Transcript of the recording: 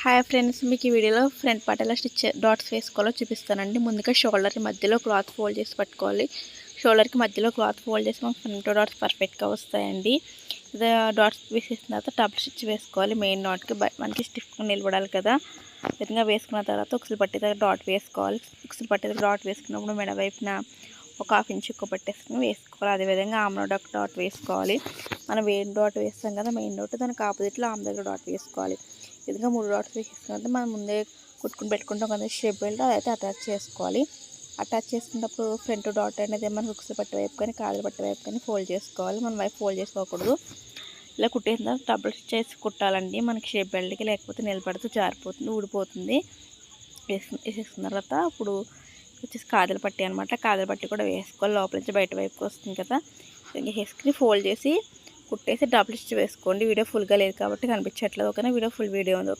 Hi friends, మీకు ఈ వీడియోలో ఫ్రంట్ పార్ట్ ఎలా స్టిచ్ డాట్స్ వేసుకోవాలో చూపిస్తానండి. ముందుగా షోల్డర్ మధ్యలో క్లాత్ ఫోల్డ్ చేసి పట్టుకోవాలి. షోల్డర్కి మధ్యలో క్లాత్ ఫోల్డ్ చేసి మనకు ఫ్రంట్ డాట్స్ పర్ఫెక్ట్గా వస్తాయండి. ఇది డాట్స్ వేసేసిన తర్వాత డబుల్ స్టిచ్ వేసుకోవాలి. మెయిన్ డాట్కి మనకి స్టిఫ్గా నిలబడాలి కదా. విధంగా వేసుకున్న తర్వాత ఉక్సులు పట్టే దగ్గర డాట్ వేసుకోవాలి. ఉక్సులు పట్టే దగ్గర డాట్ వేసుకున్నప్పుడు మెడ వైపున ఒక హాఫ్ ఇంచ్ ఎక్కువ పట్టేసుకుని వేసుకోవాలి. అదేవిధంగా ఆమ్ డాట్ వేసుకోవాలి. మనం మెయిన్ డాట్ వేస్తాం కదా, మెయిన్ డాట్ దానికి ఆపోజిట్లో ఆమ్ దగ్గర డాట్ వేసుకోవాలి. ఈ విధంగా 3 డాట్స్ వేసేసుకుంటే మనం ముందే కుట్టుకుని పెట్టుకుంటాం కదా షేప్ బెల్ట్, అదైతే అటాచ్ చేసుకోవాలి. అటాచ్ చేసుకున్నప్పుడు ఫ్రంట్ డాట్ అనేది మనం హుక్స్ పట్టే వైపు కానీ కాళ్ళు పట్టే వైపు కానీ ఫోల్డ్ చేసుకోవాలి. మన వైపు ఫోల్డ్ చేసుకోకూడదు. ఇలా కుట్టేసిన తర్వాత డబుల్ స్టిచ్ చేసి కుట్టాలండి మనకి షేప్ బెల్ట్కి, లేకపోతే నిలబడుతూ జారిపోతుంది, ఊడిపోతుంది. వేసేసుకున్న తర్వాత ఇప్పుడు వచ్చేసి కాజల పట్టి అనమాట. కాజల పట్టి కూడా వేసుకోవాలి. లోపల నుంచి బయట వైపుకి వస్తుంది కదా, వేసుకుని ఫోల్డ్ చేసి కుట్టేసి డబుల్ స్టిచ్ వేసుకోండి. వీడియో ఫుల్గా లేదు కాబట్టి కనిపించట్లేదు. ఓకేనా, వీడియో ఫుల్ వీడియో ఉంది.